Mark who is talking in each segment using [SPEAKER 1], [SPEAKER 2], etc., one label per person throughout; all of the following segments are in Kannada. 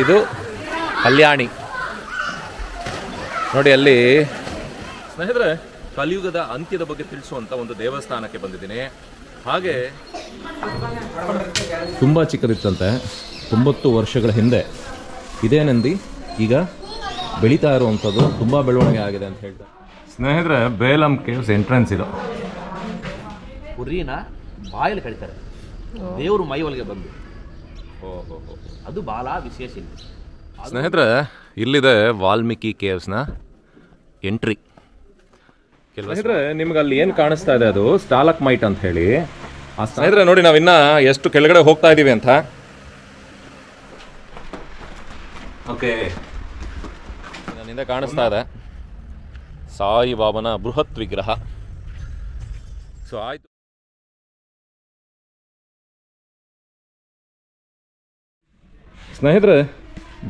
[SPEAKER 1] ಇದು ಕಲ್ಯಾಣಿ ನೋಡಿ. ಅಲ್ಲಿ ಸ್ನೇಹಿತರೆ, ಕಲಿಯುಗದ ಅಂತ್ಯದ ಬಗ್ಗೆ ತಿಳಿಸುವಂಥ ಒಂದು ದೇವಸ್ಥಾನಕ್ಕೆ ಬಂದಿದ್ದೀನಿ. ಹಾಗೆ ತುಂಬ ಚಿಕ್ಕದಿತ್ತಂತೆ, 90 ವರ್ಷಗಳ ಹಿಂದೆ. ಇದೇ ನಂದಿ ಈಗ ಬೆಳೀತಾ ಇರುವಂಥದ್ದು, ತುಂಬ ಬೆಳವಣಿಗೆ ಆಗಿದೆ ಅಂತ ಹೇಳ್ತಾರೆ ಸ್ನೇಹಿತರೆ. ಬೇಲಂ ಕೇವ್ಸ್ ಎಂಟ್ರೆನ್ಸ್ ಇದು.
[SPEAKER 2] ಕುರಿನ ಬಾಯಲ್ಲಿ ಕಡಿತಾರೆ, ದೇವರು ಮೈ ಒಳಗೆ ಬಂದು.
[SPEAKER 1] ಓಹೋ,
[SPEAKER 2] ಅದು ಭಾಳ ವಿಶೇಷ ಇಲ್ಲಿ
[SPEAKER 1] ಸ್ನೇಹಿತರೆ. ಇಲ್ಲಿದೆ ವಾಲ್ಮೀಕಿ ಕೇವ್ಸ್ನ ಎಂಟ್ರಿ. ಸ್ನೇಹಿತರೆ, ನಿಮ್ಗೆ ಅಲ್ಲಿ ಏನು ಕಾಣಿಸ್ತಾ ಇದೆ ಅದು ಸ್ಟಾಲಕ್ಮೈಟ್ ಅಂತ ಹೇಳಿ. ಸ್ನೇಹಿತರೆ ನೋಡಿ, ನಾವಿನ್ನ ಎಷ್ಟು ಕೆಳಗಡೆ ಹೋಗ್ತಾ ಇದ್ದೀವಿ ಅಂತ. ಓಕೆ, ನನ್ನಿಂದ ಕಾಣಿಸ್ತಾ ಇದೆ ಸಾಯಿಬಾಬನ ಬೃಹತ್ ವಿಗ್ರಹ. ಸೊ ಆಯ್ತು ಸ್ನೇಹಿತರೆ,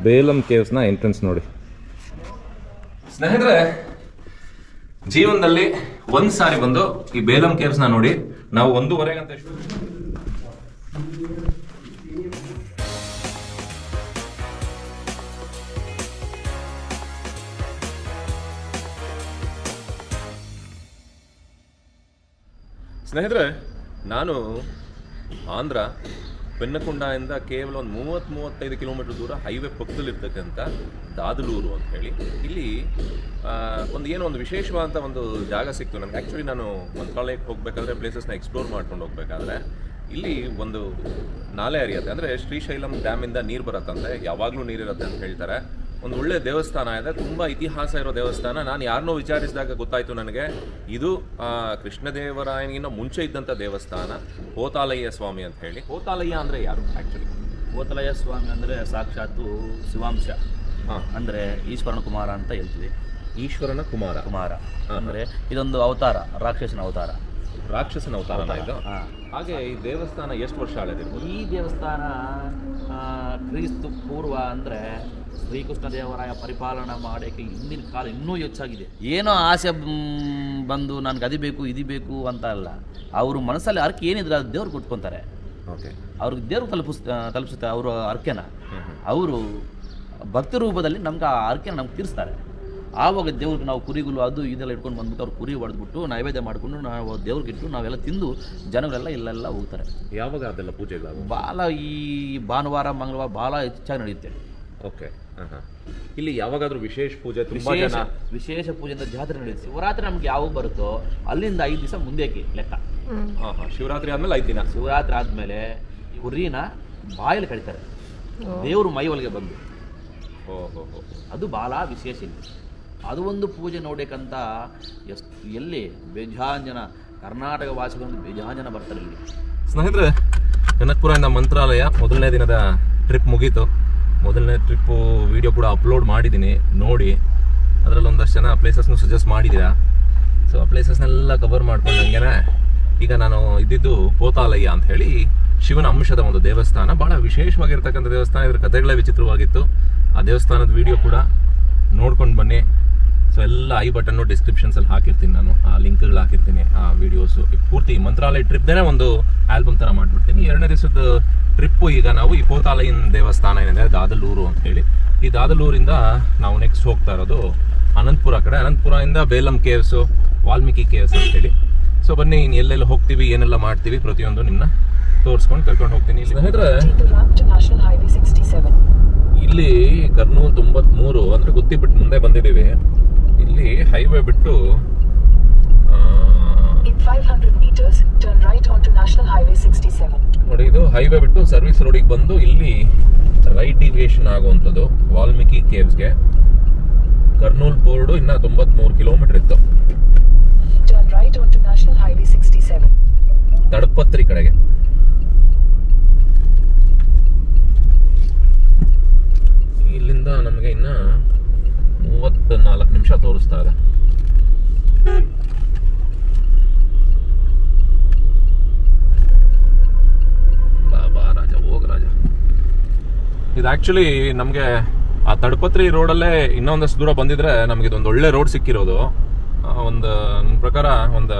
[SPEAKER 1] ಬೇಲಂ ಕೇವ್ಸ್ನ ಎಂಟ್ರೆನ್ಸ್ ನೋಡಿ. ಸ್ನೇಹಿತರೆ, ಜೀವನದಲ್ಲಿ ಒಂದು ಸಾರಿ ಬಂದು ಈ ಬೇಲಂ ಕೇವ್ಸ್ನ ನೋಡಿ. ನಾವು 1:30 ಗಂಟೆ ಸ್ನೇಹಿತರೆ, ನಾನು ಆಂಧ್ರ ಪೆನ್ನಕೊಂಡದಿಂದ ಕೇವಲ ಒಂದು 30-35 ಕಿಲೋಮೀಟರ್ ದೂರ ಹೈವೇ ಪಕ್ಕದಲ್ಲಿರ್ತಕ್ಕಂಥ ದಾದಲೂರು ಅಂತ ಹೇಳಿ, ಇಲ್ಲಿ ಒಂದು ವಿಶೇಷವಾದಂಥ ಒಂದು ಜಾಗ ಸಿಕ್ತು ನನಗೆ. ಆ್ಯಕ್ಚುಲಿ ನಾನು ಮಂತ್ರಾಲಯಕ್ಕೆ ಹೋಗಬೇಕಾದ್ರೆ, ಪ್ಲೇಸಸ್ನ ಎಕ್ಸ್ಪ್ಲೋರ್ ಮಾಡ್ಕೊಂಡು ಹೋಗಬೇಕಾದ್ರೆ ಇಲ್ಲಿ ಒಂದು ನಾಲೆ ಹರಿಯುತ್ತೆ. ಅಂದರೆ ಶ್ರೀಶೈಲಂ ಡ್ಯಾಮಿಂದ ನೀರು ಬರುತ್ತಂತೆ, ಯಾವಾಗಲೂ ನೀರಿರುತ್ತೆ ಅಂತ ಹೇಳ್ತಾರೆ. ಒಂದು ಒಳ್ಳೆ ದೇವಸ್ಥಾನ ಇದೆ, ತುಂಬ ಇತಿಹಾಸ ಇರೋ ದೇವಸ್ಥಾನ. ನಾನು ಯಾರನ್ನೋ ವಿಚಾರಿಸಿದಾಗ ಗೊತ್ತಾಯಿತು ನನಗೆ, ಇದು ಕೃಷ್ಣದೇವರಾಯನಿಗಿಂತ ಮುಂಚೆ ಇದ್ದಂಥ ದೇವಸ್ಥಾನ, ಹೋತಾಲಯ್ಯ ಸ್ವಾಮಿ ಅಂತ ಹೇಳಿ. ಹೋತಾಲಯ್ಯ ಅಂದರೆ ಯಾರು ಆ್ಯಕ್ಚುಲಿ?
[SPEAKER 2] ಹೋತಾಲಯ್ಯ ಸ್ವಾಮಿ ಅಂದರೆ ಸಾಕ್ಷಾತ್ತು ಶಿವಾಂಶ, ಅಂದರೆ ಈಶ್ವರನ ಕುಮಾರ ಅಂತ ಹೇಳ್ತೀವಿ.
[SPEAKER 1] ಈಶ್ವರನ ಕುಮಾರ
[SPEAKER 2] ಅಂದರೆ ಇದೊಂದು ಅವತಾರ, ರಾಕ್ಷಸನ ಅವತಾರ
[SPEAKER 1] ಇದು. ಹಾಗೆ ಈ ದೇವಸ್ಥಾನ ಎಷ್ಟು ವರ್ಷ ಹಳೆದಿರ್ಬೋದು?
[SPEAKER 2] ಈ ದೇವಸ್ಥಾನ ಕ್ರಿಸ್ತು ಪೂರ್ವ ಅಂದರೆ ಶ್ರೀಕೃಷ್ಣ ದೇವರಾಯ ಪರಿಪಾಲನೆ ಮಾಡೋಕ್ಕೆ ಹಿಂದಿನ ಕಾಲ ಇನ್ನೂ ಹೆಚ್ಚಾಗಿದೆ. ಏನೋ ಆಸೆ ಬಂದು ನನಗೆ ಅದು ಬೇಕು ಇದು ಬೇಕು ಅಂತ ಅಲ್ಲ, ಅವರು ಮನಸ್ಸಲ್ಲಿ ಅರ್ಕೆ ಏನಿದ್ರೆ ಅದು ದೇವ್ರಿಗೆ ಕೊಟ್ಕೊತಾರೆ.
[SPEAKER 1] ಓಕೆ,
[SPEAKER 2] ಅವ್ರಿಗೆ ದೇವ್ರು ತಲುಪಿಸುತ್ತೆ ಅವರ ಅರ್ಕೆನ. ಅವರು ಭಕ್ತಿ ರೂಪದಲ್ಲಿ ನಮ್ಗೆ ಆ ಅರ್ಕೆನ ನಮ್ಗೆ ತೀರಿಸ್ತಾರೆ. ಆವಾಗ ದೇವ್ರಿಗೆ ನಾವು ಕುರಿಗಳು ಅದು ಇದೆಲ್ಲ ಇಟ್ಕೊಂಡು ಬಂದ್ಬಿಟ್ಟು ಅವ್ರು ಕುರಿ ಹೊಡೆದ್ಬಿಟ್ಟು ನೈವೇದ್ಯ ಮಾಡಿಕೊಂಡು ನಾವು ದೇವ್ರಿಗೆ ಇಟ್ಟು ನಾವೆಲ್ಲ ತಿಂದು ಜನಗಳೆಲ್ಲ ಇಲ್ಲೆಲ್ಲ ಹೋಗ್ತಾರೆ.
[SPEAKER 1] ಯಾವಾಗ ಅದೆಲ್ಲ ಪೂಜೆಗಳು?
[SPEAKER 2] ಭಾಳ ಈ ಭಾನುವಾರ ಮಂಗಳವಾರ ಭಾಳ ಹೆಚ್ಚಾಗಿ ನಡೆಯುತ್ತೆ.
[SPEAKER 1] ಓಕೆ, ಇಲ್ಲಿ ಯಾವಾಗಾದ್ರೂ ವಿಶೇಷ ಪೂಜೆ,
[SPEAKER 2] ವಿಶೇಷ ಪೂಜೆ ಅಂತ ಜಾತ್ರೆ ನಡೆಯುತ್ತೆ. ಶಿವರಾತ್ರಿ ನಮ್ಗೆ ಯಾವಾಗ ಬರುತ್ತೋ ಅಲ್ಲಿಂದ 5 ದಿವಸ ಮುಂದೆಕ್ಕೆ ಲೆಕ್ಕ.
[SPEAKER 1] ಶಿವರಾತ್ರಿ ಆದ್ಮೇಲೆ 5 ದಿನ.
[SPEAKER 2] ಶಿವರಾತ್ರಿ ಆದ್ಮೇಲೆ ಕುರಿನ ಬಾಯಲ್ಲಿ ಕಡಿತಾರೆ, ದೇವರು ಮೈ ಒಳಗೆ ಬಂದು. ಅದು ಭಾಳ ವಿಶೇಷ ಇಲ್ಲಿ. ಅದು ಒಂದು ಪೂಜೆ ನೋಡಬೇಕಂತ ಎಲ್ಲಿ ಬೇಜಾನ್ ಜನ, ಕರ್ನಾಟಕ ವಾಸಿಗಳು ಬೇಜಾನ್ ಜನ ಬರ್ತಾರೆ ಇಲ್ಲಿ.
[SPEAKER 1] ಸ್ನೇಹಿತರೆ, ಕನಕಪುರದಿಂದ ಮಂತ್ರಾಲಯ ಮೊದಲನೇ ದಿನದ ಟ್ರಿಪ್ ಮುಗೀತು. ಮೊದಲನೇ ಟ್ರಿಪ್ಪು ವಿಡಿಯೋ ಕೂಡ ಅಪ್ಲೋಡ್ ಮಾಡಿದ್ದೀನಿ, ನೋಡಿ. ಅದರಲ್ಲಿ ಒಂದಷ್ಟು ಜನ ಪ್ಲೇಸಸ್ನು ಸಜೆಸ್ಟ್ ಮಾಡಿದ್ದೀರಾ. ಸೊ ಆ ಪ್ಲೇಸಸ್ನೆಲ್ಲ ಕವರ್ ಮಾಡ್ಕೊಂಡಂಗೆ ಈಗ ನಾನು ಇದ್ದಿದ್ದು ಹೋತಾಲಯ್ಯ ಅಂತ ಹೇಳಿ ಶಿವನ ಅಂಶದ ಒಂದು ದೇವಸ್ಥಾನ. ಭಾಳ ವಿಶೇಷವಾಗಿರ್ತಕ್ಕಂಥ ದೇವಸ್ಥಾನ. ಇದ್ರ ಕಥೆಗಳೇ ವಿಚಿತ್ರವಾಗಿತ್ತು. ಆ ದೇವಸ್ಥಾನದ ವಿಡಿಯೋ ಕೂಡ ನೋಡ್ಕೊಂಡು ಬನ್ನಿ. ಸೊ ಎಲ್ಲ ಐ ಬಟನ್ನು ಡಿಸ್ಕ್ರಿಪ್ಷನ್ಸಲ್ಲಿ ಹಾಕಿರ್ತೀನಿ, ನಾನು ಆ ಲಿಂಕ್ಗಳು ಹಾಕಿರ್ತೀನಿ, ಆ ವಿಡಿಯೋಸು. ಪೂರ್ತಿ ಮಂತ್ರಾಲಯ ಟ್ರಿಪ್ದೇ ಒಂದು ಆಲ್ಬಮ್ ಥರ ಮಾಡಿಬಿಡ್ತೀನಿ. 2ನೇ ದಿವಸದ ಟ್ರಿಪ್ಪು ಈಗ ನಾವು ಈ ಹೋತಾಲಯ್ಯನ ದೇವಸ್ಥಾನ ಏನಿದೆ ದಾದಲೂರು ಅಂತ ಹೇಳಿ, ಈ ದಾದಲೂರಿಂದ ನಾವು ನೆಕ್ಸ್ಟ್ ಹೋಗ್ತಾ ಇರೋದು ಅನಂತಪುರ ಕಡೆ. ಅನಂತಪುರದಿಂದ ಬೇಲಂ ಕೇವ್ಸು, ವಾಲ್ಮೀಕಿ ಕೇವ್ಸ್ ಅಂತ ಹೇಳಿ. ಸೊ ಬನ್ನಿ, ಇನ್ನು ಎಲ್ಲೆಲ್ಲ ಹೋಗ್ತೀವಿ, ಏನೆಲ್ಲ ಮಾಡ್ತೀವಿ, ಪ್ರತಿಯೊಂದು ನಿಮ್ಮನ್ನ ತೋರಿಸ್ಕೊಂಡು ಕರ್ಕೊಂಡು ಹೋಗ್ತೀನಿ. ಸ್ನೇಹಿತರೆ, ಇಲ್ಲಿ ಕರ್ನೂಲ್ 93 ಅಂದರೆ ಗುತ್ತಿ ಬಿಟ್ಟು ಮುಂದೆ ಬಂದಿದ್ದೀವಿ. ಇಲ್ಲಿ ಹೈವೇ ಬಿಟ್ಟು ನೋಡಿ, ಇದು ಹೈವೇ ಬಿಟ್ಟು ಸರ್ವಿಸ್ ರೋಡಿಗೆ ಬಂದು ಇಲ್ಲಿ ರೈಟ್ ಡಿವಿಯೇಷನ್ ಆಗುವಂಥದ್ದು ವಾಲ್ಮೀಕಿ ಕೇವ್ಸ್ಗೆ. ಕರ್ನೂಲ್ ಬೋರ್ಡು ಇನ್ನ 93 ಕಿಲೋಮೀಟರ್ ಇತ್ತು. ತಡಪತ್ರಿ ಕಡೆಗೆ. ಇಲ್ಲಿಂದ ನಮಗೆ ಇನ್ನ 34 ನಿಮಿಷ ತೋರಿಸ್ತಾ ಇದೆ. ಬಾ ರಾಜ, ಹೋಗ ರಾಜ. ಇದು ಆಕ್ಚುಲಿ ನಮಗೆ ಆ ತಡಪತ್ರಿ ರೋಡಲ್ಲೇ ಇನ್ನೊಂದಷ್ಟು ದೂರ ಬಂದಿದ್ರೆ ನಮಗೆ ಇದೊಂದು ಒಳ್ಳೆ ರೋಡ್ ಸಿಕ್ಕಿರೋದು. ಒಂದು ನನ್ನ ಪ್ರಕಾರ ಒಂದು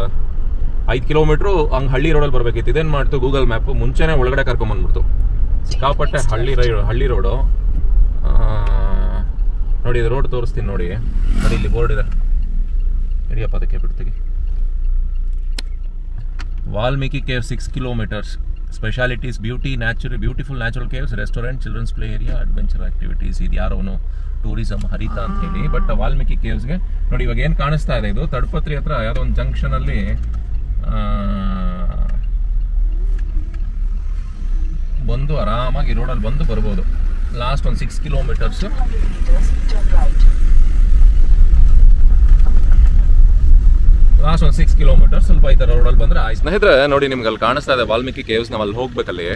[SPEAKER 1] 5 ಕಿಲೋಮೀಟ್ರು ಹಂಗೆ ಹಳ್ಳಿ ರೋಡಲ್ಲಿ ಬರಬೇಕಿತ್ತು. ಇದೇನು ಮಾಡ್ತು ಗೂಗಲ್ ಮ್ಯಾಪು ಮುಂಚೆನೇ ಒಳಗಡೆ ಕರ್ಕೊಂಬಂದ್ಬಿಡ್ತು. ಸಿಕ್ಕಾಪಟ್ಟೆ ಹಳ್ಳಿ ರೋಡು. ನೋಡಿ ಇದು ರೋಡ್ ತೋರಿಸ್ತೀನಿ ನೋಡಿ. ನೋಡಿ ಇಲ್ಲಿ ಬೋರ್ಡ್ ಇದೆ, ಹಿಡಿಯಪ್ಪ ಅದಕ್ಕೆ ಬಿಡ್ತೀವಿ. Valmiki cave 6 kilometres. Specialities beautiful natural caves, restaurant, childrens play area, adventure activities. ಇದು ಯಾರೋನು ಟೂರಿಸಂ ಹರಿತ ಅಂತ ಹೇಳಿ. ಬಟ್ ವಾಲ್ಮೀಕಿ ಕೇವ್ಸ್ಗೆ ನೋಡಿ ಇವಾಗ ಏನು ಕಾಣಿಸ್ತಾ ಇದೆ, ಇದು ತಡಪತ್ರಿ ಹತ್ರ ಯಾವುದೋ ಒಂದು ಜಂಕ್ಷನ್ ಅಲ್ಲಿ ಬಂದು ಆರಾಮಾಗಿ ರೋಡಲ್ಲಿ ಬಂದು ಬರ್ಬೋದು. ಲಾಸ್ಟ್ ಒಂದು 6 ಕಿಲೋಮೀಟರ್ಸ್ ಸ್ವಲ್ಪ ಈ ಥರ ರೋಡಲ್ಲಿ ಬಂದರೆ ಆಯ್ತು. ಸ್ನೇಹಿತರೆ ನೋಡಿ ನಿಮ್ಗೆ ಅಲ್ಲಿ ಕಾಣಿಸ್ತಾ ಇದೆ ವಾಲ್ಮೀಕಿ ಕೇವ್ಸ್. ನಾವು ಅಲ್ಲಿ ಹೋಗ್ಬೇಕಲ್ಲಿ.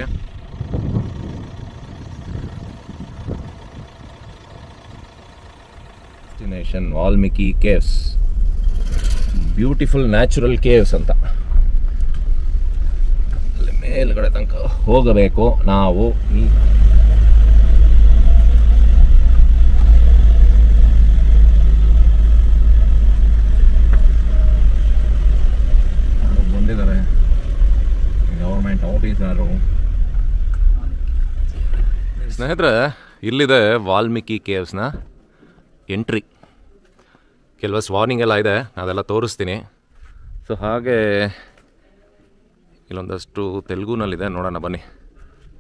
[SPEAKER 1] Destination Valmiki caves, beautiful natural caves ಅಂತ. ಅಲ್ಲಿ ಮೇಲ್ಗಡೆ ತನಕ ಹೋಗಬೇಕು ನಾವು. ಬಂದಿದ್ದಾರೆ ಗವರ್ಮೆಂಟ್ ಆಫೀಸರು. ಸ್ನೇಹಿತರೆ ಇಲ್ಲಿದೆ ವಾಲ್ಮೀಕಿ ಕೇವ್ಸ್ನ ಎಂಟ್ರಿ. ಕೆಲವಷ್ಟು ವಾರ್ನಿಂಗ್ ಎಲ್ಲ ಇದೆ, ಅದೆಲ್ಲ ತೋರಿಸ್ತೀನಿ. ಸೊ ಹಾಗೆ ಇಲ್ಲೊಂದಷ್ಟು ತೆಲುಗುನಲ್ಲಿದೆ, ನೋಡೋಣ ಬನ್ನಿ.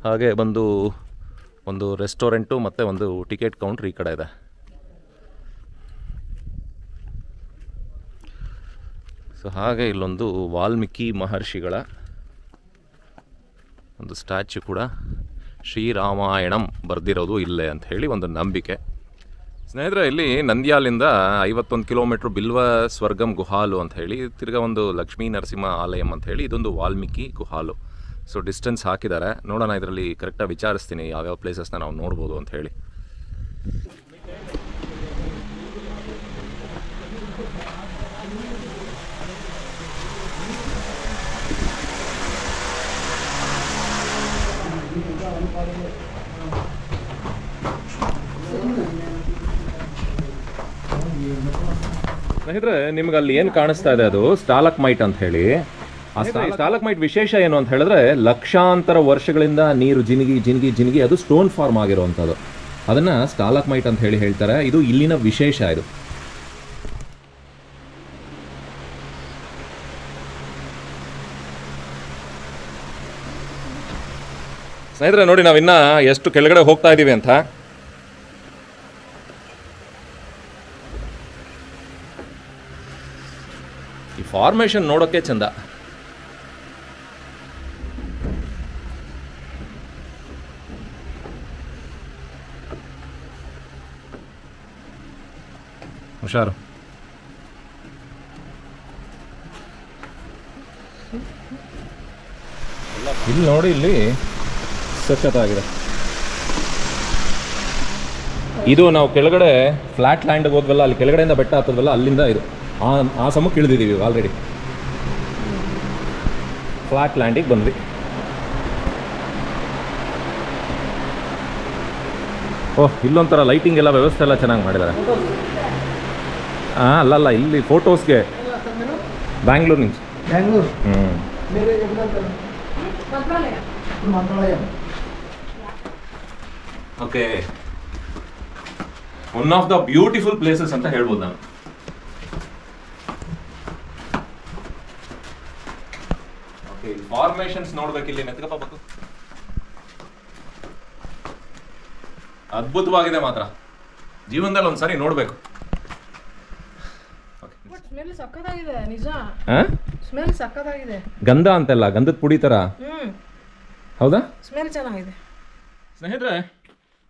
[SPEAKER 1] ಹಾಗೆ ಬಂದು ಒಂದು ರೆಸ್ಟೋರೆಂಟು ಮತ್ತು ಒಂದು ಟಿಕೆಟ್ ಕೌಂಟ್ರ್ ಈ ಕಡೆ ಇದೆ. ಸೊ ಹಾಗೆ ಇಲ್ಲೊಂದು ವಾಲ್ಮೀಕಿ ಮಹರ್ಷಿಗಳ ಒಂದು ಸ್ಟ್ಯಾಚ್ಯು ಕೂಡ, ಶ್ರೀರಾಮಾಯಣಂ ಬರೆದಿರೋದು ಇಲ್ಲೇ ಅಂತ ಹೇಳಿ ಒಂದು ನಂಬಿಕೆ. ಸ್ನೇಹಿತರೆ ಇಲ್ಲಿ ನಂದ್ಯಾಲಿಂದ 51 ಕಿಲೋಮೀಟ್ರ್ ಬಿಲ್ವ ಸ್ವರ್ಗಂ ಗುಹಾಲು ಅಂತ ಹೇಳಿ, ತಿರ್ಗಾ ಒಂದು ಲಕ್ಷ್ಮೀ ನರಸಿಂಹ ಆಲಯಂ ಅಂತ ಹೇಳಿ, ಇದೊಂದು ವಾಲ್ಮೀಕಿ ಗುಹಾಲು. ಸೊ ಡಿಸ್ಟೆನ್ಸ್ ಹಾಕಿದ್ದಾರೆ, ನೋಡೋಣ ಇದರಲ್ಲಿ ಕರೆಕ್ಟಾಗಿ ವಿಚಾರಿಸ್ತೀನಿ ಯಾವ್ಯಾವ ಪ್ಲೇಸಸ್ನ ನಾವು ನೋಡ್ಬೋದು ಅಂತ ಹೇಳಿ. ಸ್ನೇಹಿತರೆ ನಿಮ್ಗೆ ಅಲ್ಲಿ ಏನು ಕಾಣಿಸ್ತಾ ಇದೆ ಅದು ಸ್ಟಾಲಕ್ಮೈಟ್ ಅಂತ ಹೇಳಿ. ಆ ಸ್ಟಾಲಕ್ಮೈಟ್ ವಿಶೇಷ ಏನು ಅಂತ ಹೇಳಿದ್ರೆ, ಲಕ್ಷಾಂತರ ವರ್ಷಗಳಿಂದ ನೀರು ಜಿನುಗಿ ಅದು ಸ್ಟೋನ್ ಫಾರ್ಮ್ ಆಗಿರುವಂಥದ್ದು. ಅದನ್ನು ಸ್ಟಾಲಕ್ಮೈಟ್ ಅಂತ ಹೇಳಿ ಹೇಳ್ತಾರೆ. ಇದು ಇಲ್ಲಿನ ವಿಶೇಷ. ಇದು ಸ್ನೇಹಿತರೆ ನೋಡಿ ನಾವಿನ್ನ ಎಷ್ಟು ಕೆಳಗಡೆ ಹೋಗ್ತಾ ಇದ್ದೀವಿ ಅಂತ. ಈ ಫಾರ್ಮೇಷನ್ ನೋಡೋಕ್ಕೆ ಚಂದ. ಹುಷಾರು. ಇಲ್ಲಿ ನೋಡಿ, ಇಲ್ಲಿ ಸಖತ್ತಾಗಿದೆ. ಇದು ನಾವು ಕೆಳಗಡೆ ಫ್ಲಾಟ್ ಲ್ಯಾಂಡ್ಗೆ ಹೋದ್ವಲ್ಲ, ಅಲ್ಲಿ ಕೆಳಗಡೆಯಿಂದ ಬೆಟ್ಟ ಹತ್ತದ್ವಲ್ಲ, ಅಲ್ಲಿಂದ ಇದು ಆ ಸಮಕ್ಕೆ ಇಳಿದಿದ್ದೀವಿ ಆಲ್ರೆಡಿ. ಫ್ಲಾಟ್ ಲ್ಯಾಂಡಿಗೆ ಬಂದ್ವಿ. ಓಹ್, ಇಲ್ಲೊಂಥರ ಲೈಟಿಂಗ್ ಎಲ್ಲ ವ್ಯವಸ್ಥೆ ಎಲ್ಲ ಚೆನ್ನಾಗಿ ಮಾಡಿದ್ದಾರೆ. ಅಲ್ಲ ಇಲ್ಲಿ ಫೋಟೋಸ್ಗೆ ಬ್ಯಾಂಗ್ಳೂರು ನಿಂಚು. Okay, one of the beautiful places ಅಂತ ಹೇಳ್ಬೋದು ನಾನು. ಓಕೆ, ಫಾರ್ಮೇಶನ್ಸ್ ನೋಡ್ಬೇಕು. ಇಲ್ಲಿ ನೆತ್ಕಪ್ಪ ಬೇಕು, ಅದ್ಭುತವಾಗಿದೆ ಮಾತ್ರ. ಜೀವನದಲ್ಲಿ ಒಂದ್ಸರಿ ನೋಡ್ಬೇಕು.
[SPEAKER 3] ಸ್ಮೆಲ್ ಸಕ್ಕತ್ತಾಗಿದೆ, ನಿಜ. ಸ್ಮೆಲ್ ಸಕ್ಕತ್ತಾಗಿದೆ.
[SPEAKER 1] ಗಂಧ ಅಂತೆಲ್ಲ, ಗಂಧದ ಪುಡಿ ತರ. ಹೌದಾ?
[SPEAKER 3] ಸ್ಮೆಲ್ ಚೆನ್ನಾಗಿದೆ.
[SPEAKER 1] ಸ್ನೇಹಿತರೆ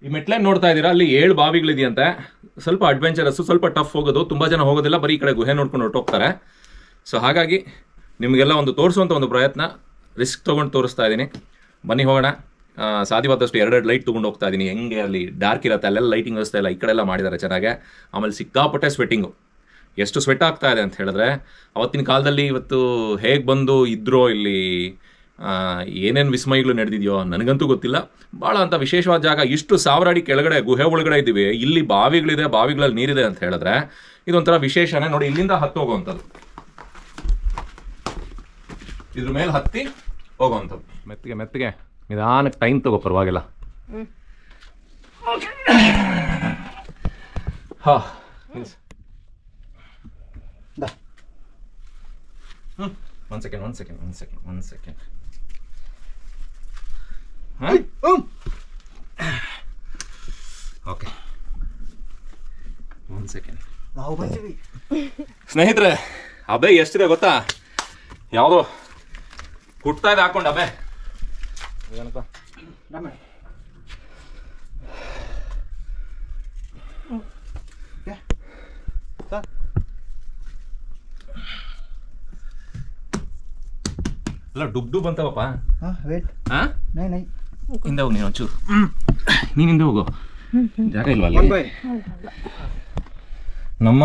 [SPEAKER 1] ಈ ಮೆಟ್ಲೈನ್ ನೋಡ್ತಾ ಇದ್ದೀರಾ, ಅಲ್ಲಿ 7 ಬಾವಿಗಳಿದೆಯಂತೆ. ಸ್ವಲ್ಪ ಅಡ್ವೆಂಚರಸ್, ಸ್ವಲ್ಪ ಟಫ್ ಹೋಗೋದು. ತುಂಬ ಜನ ಹೋಗೋದಿಲ್ಲ, ಬರೀ ಈ ಕಡೆ ಗುಹೆ ನೋಡ್ಕೊಂಡು ಹೊರಟೋಗ್ತಾರೆ. ಸೊ ಹಾಗಾಗಿ ನಿಮಗೆಲ್ಲ ಒಂದು ತೋರಿಸುವಂಥ ಒಂದು ಪ್ರಯತ್ನ, ರಿಸ್ಕ್ ತೊಗೊಂಡು ತೋರಿಸ್ತಾ ಇದ್ದೀನಿ. ಬನ್ನಿ ಹೋಗೋಣ. ಸಾಧ್ಯವಾದಷ್ಟು 2 ಲೈಟ್ ತೊಗೊಂಡು ಹೋಗ್ತಾ ಇದ್ದೀನಿ. ಹೆಂಗೆ ಅಲ್ಲಿ ಡಾರ್ಕ್ ಇರುತ್ತೆ, ಅಲ್ಲೆಲ್ಲ ಲೈಟಿಂಗ್ ವ್ಯವಸ್ಥೆ ಎಲ್ಲ ಈ ಕಡೆ ಎಲ್ಲ ಮಾಡಿದ್ದಾರೆ ಚೆನ್ನಾಗೆ. ಆಮೇಲೆ ಸಿಕ್ಕಾಪಟ್ಟೆ ಸ್ವೆಟ್ಟಿಂಗು. ಎಷ್ಟು ಸ್ವೆಟ್ ಆಗ್ತಾ ಇದೆ ಅಂತ ಹೇಳಿದ್ರೆ, ಅವತ್ತಿನ ಕಾಲದಲ್ಲಿ ಇವತ್ತು ಹೇಗೆ ಬಂದು ಇದ್ರೋ ಇಲ್ಲಿ, ಏನೇನು ವಿಸ್ಮಯಗಳು ನಡೆದಿದೆಯೋ ನನಗಂತೂ ಗೊತ್ತಿಲ್ಲ. ಭಾಳ ಅಂತ ವಿಶೇಷವಾದ ಜಾಗ. ಇಷ್ಟು 1000 ಅಡಿ ಕೆಳಗಡೆ ಗುಹೆ ಒಳಗಡೆ ಇದ್ದೀವಿ. ಇಲ್ಲಿ ಬಾವಿಗಳಿದೆ, ಬಾವಿಗಳಲ್ಲಿ ನೀರಿದೆ ಅಂತ ಹೇಳಿದ್ರೆ ಇದೊಂಥರ ವಿಶೇಷನೇ. ನೋಡಿ, ಇಲ್ಲಿಂದ ಹತ್ತು ಹೋಗುವಂಥದ್ದು, ಇದ್ರ ಮೇಲೆ ಹತ್ತಿ ಹೋಗುವಂಥದ್ದು. ಮೆತ್ತಿಗೆ ನಿಧಾನಕ್ಕೆ ಟೈಮ್ ತಗೋ, ಪರವಾಗಿಲ್ಲ. ಹಾ one second okay one second. ಸ್ನೇಹಿತರೆ, ಅಬೆ ಎಷ್ಟಿದೆ ಗೊತ್ತಾ? ಯಾವುದೋ ಕುಟ್ತಾ ಇದೆ ಹಾಕೊಂಡು ಅಬೆ. ಏನಪ್ಪ ಅಲ್ಲ ಡುಬ್ ಅಂತವಪ್ಪ. ಹಿಂದೆ ಹೋಗಿ ನೀನು ಒಂಚೂರು, ನೀನು ಹಿಂದೆ ಹೋಗು, ಜಾಗ ಇಲ್ವಾ ಅಲ್ಲಿ? ನಮ್ಮ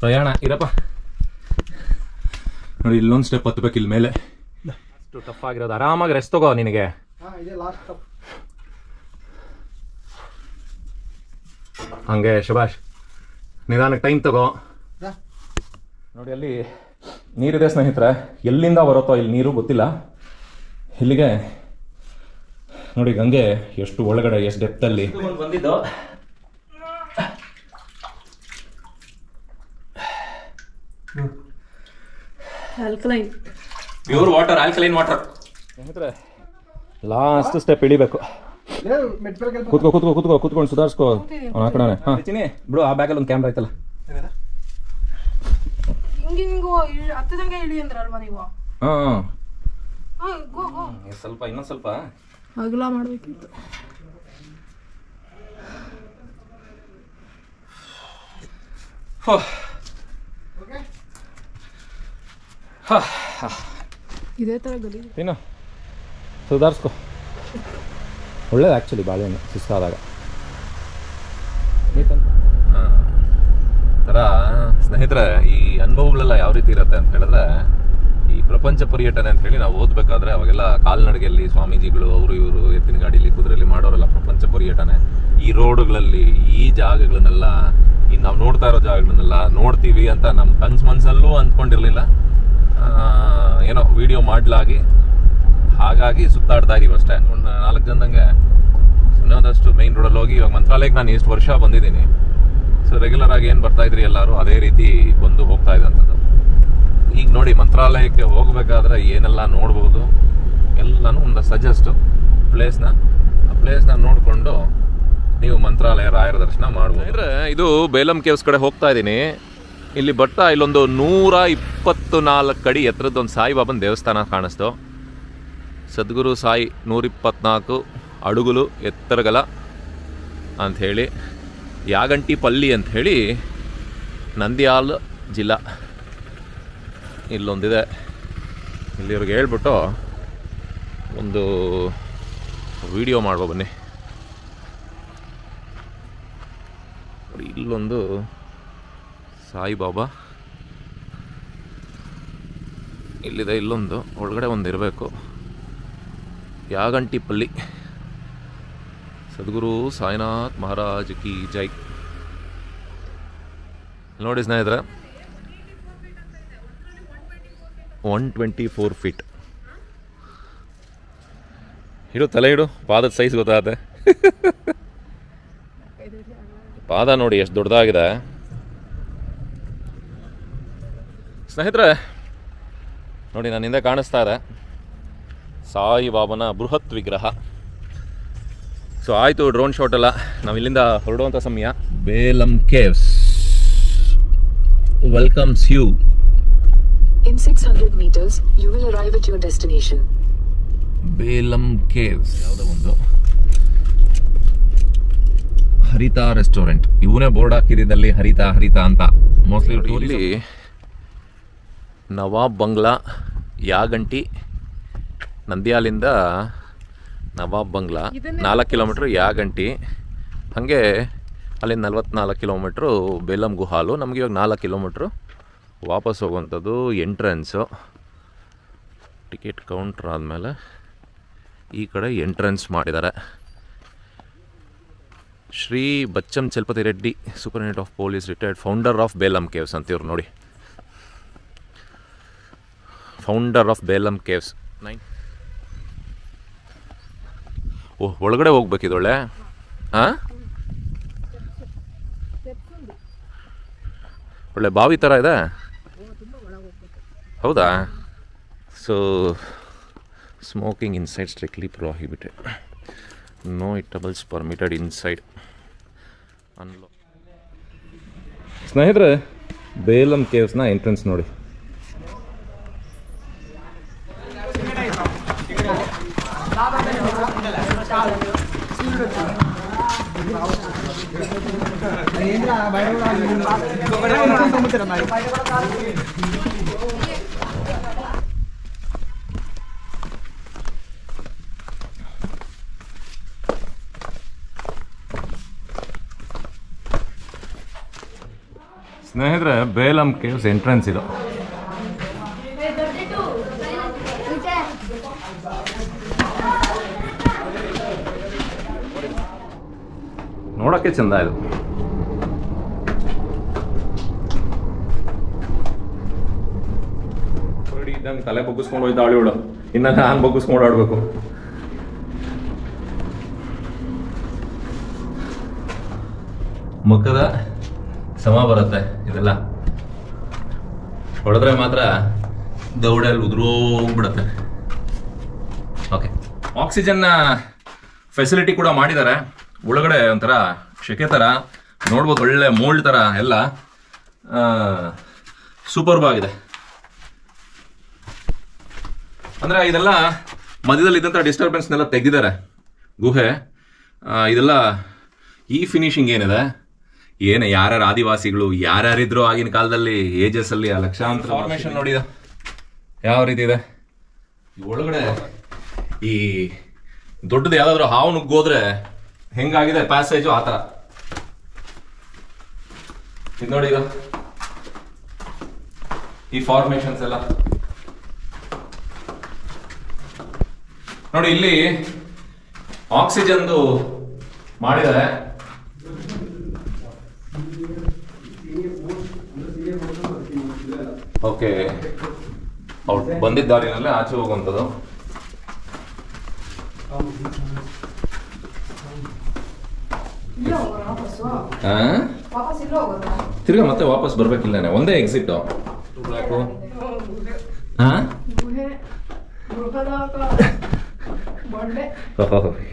[SPEAKER 1] ಪ್ರಯಾಣ ಇರಪ್ಪ ನೋಡಿ, ಇಲ್ಲೊಂದು ಸ್ಟೆಪ್ ಹತ್ತಬೇಕು ಇಲ್ಲಿ ಮೇಲೆ. ಅಷ್ಟು ಟಫ್ ಆಗಿರೋದು. ಆರಾಮಾಗಿ ರೆಸ್ಟ್ ತಗೋ ನಿನಗೆ. ಹಂಗೆ ಶಬಾಷ್, ನಿಧಾನಕ್ಕೆ ಟೈಮ್ ತಗೋ. ನೋಡಿ ಅಲ್ಲಿ ನೀರಿದೆ ಸ್ನೇಹಿತರೆ, ಎಲ್ಲಿಂದ ಬರುತ್ತೋ ಇಲ್ಲಿ ನೀರು ಗೊತ್ತಿಲ್ಲ. ಇಲ್ಲಿಗೆ ನೋಡಿ ಗಂಗೆ ಎಷ್ಟು ಒಳಗಡೆ, ಎಷ್ಟು ಡೆಪ್ತಲ್ಲಿ ಬಂದಿದ್ದು.
[SPEAKER 3] Alkaline
[SPEAKER 1] pure water, alkaline water. ಸ್ನೇಹಿತರೆ ಲಾಸ್ಟ್ ಸ್ಟೆಪ್ ಇಳಿಬೇಕು. ಕೂತ್ಕೊಂಡು ಸುಧಾರಿಸ್ಕೋ. ಅವ್ನು ಆ ಕಡೆ. ಹಾಂ ಬಿಡು, ಆ ಬ್ಯಾಗಲ್ಲಿ ಒಂದು ಕ್ಯಾಮ್ರಾ ಐತಲ್ಲ.
[SPEAKER 3] ಹಿಂಗಿಂಗು ಹತ್ತದಂಗೆ ಇಳಿ ಅಂದ್ರಲ್ವಾ ನೀವು?
[SPEAKER 1] ಹಾಂ
[SPEAKER 3] ಗೋ
[SPEAKER 1] ಸ್ವಲ್ಪ, ಇನ್ನೊಂದು ಸ್ವಲ್ಪ
[SPEAKER 3] ಅಗಲ ಮಾಡ್ಬೇಕಿತ್ತು. ಇದೇ ಥರ ಗಲಿ
[SPEAKER 1] ಇನ್ನು ಸುಧಾರಿಸ್ಕೊ. ಒಳ್ಳೇದು ಆ್ಯಕ್ಚುಲಿ ಬಾಳೆಹಣ್ಣು ಸುಸ್ತಾದಾಗ. ಥರ ಸ್ನೇಹಿತರೆ, ಈ ಅನುಭವಗಳೆಲ್ಲ ಯಾವ ರೀತಿ ಇರುತ್ತೆ ಅಂತ ಹೇಳಿದ್ರೆ, ಈ ಪ್ರಪಂಚ ಪರ್ಯಟನೆ ಅಂತ ಹೇಳಿ ನಾವು ಓದಬೇಕಾದ್ರೆ ಅವಾಗೆಲ್ಲ ಕಾಲ್ನಡಿಗೆಯಲ್ಲಿ ಸ್ವಾಮೀಜಿಗಳು ಅವರು ಇವರು ಎತ್ತಿನ ಗಾಡಿಯಲ್ಲಿ ಕುದುರೆಯಲ್ಲಿ ಮಾಡೋರೆಲ್ಲ ಪ್ರಪಂಚ ಪರ್ಯಟನೆ. ಈ ರೋಡ್ಗಳಲ್ಲಿ ಈ ಜಾಗಗಳನ್ನೆಲ್ಲ, ಈ ನಾವು ನೋಡ್ತಾ ಇರೋ ಜಾಗಗಳನ್ನೆಲ್ಲ ನೋಡ್ತೀವಿ ಅಂತ ನಮ್ಮ ಮನಸ್ಸಲ್ಲೂ ಅಂದ್ಕೊಂಡಿರಲಿಲ್ಲ. ಏನೋ ವಿಡಿಯೋ ಮಾಡಲಾಗಿ ಹಾಗಾಗಿ ಸುತ್ತಾಡ್ತಾ ಇದೀವಿ ಅಷ್ಟೇ. ಒಂದು 4 ಜನದಂಗೆ ಇನ್ನೊಂದಷ್ಟು ಮೈನ್ ರೋಡಲ್ಲಿ ಹೋಗಿ, ಇವಾಗ ಮಂತ್ರಾಲಯಕ್ಕೆ ನಾನು ಎಷ್ಟು ವರ್ಷ ಬಂದಿದ್ದೀನಿ. ಸೊ ರೆಗ್ಯುಲರ್ ಆಗಿ ಏನು ಬರ್ತಾ ಇದ್ರಿ ಎಲ್ಲರೂ, ಅದೇ ರೀತಿ ಬಂದು ಹೋಗ್ತಾ ಇದ್ದಂಥದ್ದು. ಈಗ ನೋಡಿ ಮಂತ್ರಾಲಯಕ್ಕೆ ಹೋಗ್ಬೇಕಾದ್ರೆ ಏನೆಲ್ಲ ನೋಡ್ಬೋದು ಎಲ್ಲನೂ ಒಂದು ಸಜೆಸ್ಟ್ ಆ ಪ್ಲೇಸ್ನ ನೋಡಿಕೊಂಡು ನೀವು ಮಂತ್ರಾಲಯ ರಾಯರ ದರ್ಶನ ಮಾಡ್ಬೋದು. ಇದು ಬೇಲಂ ಕೇವ್ಸ್ ಕಡೆ ಹೋಗ್ತಾ ಇದ್ದೀನಿ. ಇಲ್ಲಿ ಬರ್ತಾ ಇಲ್ಲೊಂದು 124 ಅಡಿ ಎತ್ತರದ್ದೊಂದು ಸಾಯಿಬಾಬನ ದೇವಸ್ಥಾನ ಕಾಣಿಸ್ತು. ಸದ್ಗುರು ಸಾಯಿ 124 ಅಡುಗುಲು ಎತ್ತರಗಲ ಅಂಥೇಳಿ, ಯಾಗಂಟಿ ಪಲ್ಲಿ ಅಂಥೇಳಿ, ನಂದ್ಯಾಲ್ ಜಿಲ್ಲಾ ಇಲ್ಲೊಂದಿದೆ. ಇಲ್ಲಿವ್ರಿಗೆ ಹೇಳ್ಬಿಟ್ಟು ಒಂದು ವಿಡಿಯೋ ಮಾಡುವ ಬನ್ನಿ. ಇಲ್ಲೊಂದು ಸಾಯಿಬಾಬಾ ಇಲ್ಲಿದೆ, ಇಲ್ಲೊಂದು ಒಳಗಡೆ ಒಂದು ಇರಬೇಕು. ಯಾಗಂಟಿಪಲ್ಲಿ ಸದ್ಗುರು ಸಾಯಿನಾಥ್ ಮಹಾರಾಜ್ ಕಿ ಜೈ. ನೋಡಿ ಸ್ನೇಹಿತರೆ, 124 ಫೀಟ್. ಇಡು, ತಲೆ ಇಡು, ಪಾದದ ಸೈಜ್ ಗೊತ್ತಾಗುತ್ತೆ. ಪಾದ ನೋಡಿ ಎಷ್ಟು ದೊಡ್ಡದಾಗಿದೆ ಸ್ನೇಹಿತರೆ. ನೋಡಿ ನನ್ನಿಂದ ಕಾಣಿಸ್ತಾ ಇದೆ ಸಾಯಿಬಾಬನ ಬೃಹತ್ ವಿಗ್ರಹ. ಸೊ ಆಯಿತು, ಡ್ರೋನ್ ಶಾಟ್ ಎಲ್ಲ. ನಾವು ಇಲ್ಲಿಂದ ಹೊರಡುವಂಥ ಸಮಯ. Belum caves welcomes you.
[SPEAKER 4] In 600 meters, you will arrive at your destination.
[SPEAKER 1] Belum caves ಯಾವುದೋ ಒಂದು ಹರಿತಾ ರೆಸ್ಟೋರೆಂಟ್. ಇವನೇ ಬೋರ್ಡ್ ಹಾಕಿರಿದಲ್ಲಿ ಹರಿತಾ ಅಂತ. ಮೋಸ್ಟ್ಲಿ ಇಲ್ಲಿ ನವಾಬ್ ಬಂಗ್ಲಾ, ಯಾಗಂಟಿ, ನಂದ್ಯಾಲಿಂದ ನವಾಬ್ ಬಂಗ್ಲಾ 4 ಕಿಲೋಮೀಟ್ರ್, ಯಾಗಂಟಿ ಹಾಗೆ ಅಲ್ಲಿಂದ 44 ಕಿಲೋಮೀಟ್ರು ಬೇಲಂ ಗುಹಾಲು. ನಮಗೆ ಇವಾಗ 4 ಕಿಲೋಮೀಟ್ರು ವಾಪಸ್ ಹೋಗುವಂಥದ್ದು. ಎಂಟ್ರೆನ್ಸು ಟಿಕೆಟ್ ಕೌಂಟ್ರ್ ಆದಮೇಲೆ ಈ ಕಡೆ ಎಂಟ್ರೆನ್ಸ್ ಮಾಡಿದ್ದಾರೆ. Shri Bachcham Chalapathi Reddy, superintendent of police, retired, founder of Belum caves ಅಂತಿವ್ರು ನೋಡಿ. Founder of Belum caves. ಒಳಗಡೆ ಹೋಗ್ಬೇಕಿದೊಳ್ಳೆ. ಹಾಂ ಒಳ್ಳೆ ಬಾವಿ ಥರ ಇದೆ. ಹೌದಾ? So smoking inside strictly prohibited. No eatables permitted inside. ಸ್ನೇಹಿತರೆ, ಬೇಲಂ ಕೇವ್ಸ್ನ ಎಂಟ್ರೆನ್ಸ್ ನೋಡಿ. ಸ್ನೇಹಿತರೆ, ಬೇಲಂ ಕೇವ್ಸ್ ಎಂಟ್ರೆನ್ಸ್ ಇದು. ನೋಡೋಕ್ಕೆ ಚಂದ ಇದು. ಇದ್ದಂಗೆ ತಲೆ ಬಗ್ಗಿಸ್ಕೊಂಡು ಹೋಯ್ತು ಅವಳಿವಳು. ಇನ್ನ ನಾನು ಬಗ್ಗಿಸ್ಕೊಂಡು ಆಡ್ಬೇಕು. ಮುಖದ ಸಮ ಬರುತ್ತೆ ಇದೆಲ್ಲ. ಹೊಡೆದ್ರೆ ಮಾತ್ರ ದೌಡಲ್ಲಿ ಉದುರೋಗ್ಬಿಡುತ್ತೆ. ಓಕೆ, ಆಕ್ಸಿಜನ್ನ ಫೆಸಿಲಿಟಿ ಕೂಡ ಮಾಡಿದ್ದಾರೆ. ಒಳಗಡೆ ಒಂಥರ ಶೆಕೆ ಥರ ನೋಡ್ಬೋದು, ಒಳ್ಳೆ ಮೋಲ್ಡ್ ಥರ ಎಲ್ಲ ಸೂಪರ್ಬ್ ಆಗಿದೆ. ಅಂದರೆ ಇದೆಲ್ಲ ಮಧ್ಯದಲ್ಲಿ ಇದ್ದಂಥ ಡಿಸ್ಟರ್ಬೆನ್ಸ್ನೆಲ್ಲ ತೆಗೆದಿದ್ದಾರೆ ಗುಹೆ. ಇದೆಲ್ಲ ಈ ಫಿನಿಶಿಂಗ್ ಏನಿದೆ, ಏನು ಯಾರ್ಯಾರು ಆದಿವಾಸಿಗಳು ಯಾರ್ಯಾರಿದ್ರು ಆಗಿನ ಕಾಲದಲ್ಲಿ ಏಜಸ್ಸಲ್ಲಿ ಆ ಲಕ್ಷಾಂತರ ಫಾರ್ಮೇಷನ್ ನೋಡಿ ಯಾವ ರೀತಿ ಇದೆ. ಒಳಗಡೆ ಈ ದೊಡ್ಡದು ಯಾವ್ದಾದ್ರು ಹಾವು ನುಗ್ಗೋದ್ರೆ ಹೆಂಗಾಗಿದೆ ಪ್ಯಾಸೇಜು ಆ ಥರ ಇದು ನೋಡಿ. ಇದು ಈ ಫಾರ್ಮೇಷನ್ಸ್ ಎಲ್ಲ ನೋಡಿ. ಇಲ್ಲಿ ಆಕ್ಸಿಜನ್ದು ಮಾಡಿದ್ದಾರೆ. ಓಕೆ, ಅವ್ರು ಬಂದಿದ್ದ ದಾರಿನಲ್ಲೇ ಆಚೆ ಹೋಗುವಂಥದ್ದು. ತಿರ್ಗಾ ಮತ್ತೆ ವಾಪಸ್ ಬರ್ಬೇಕಿಲ್ಲ, ಒಂದೇ ಎಕ್ಸಿಟ್.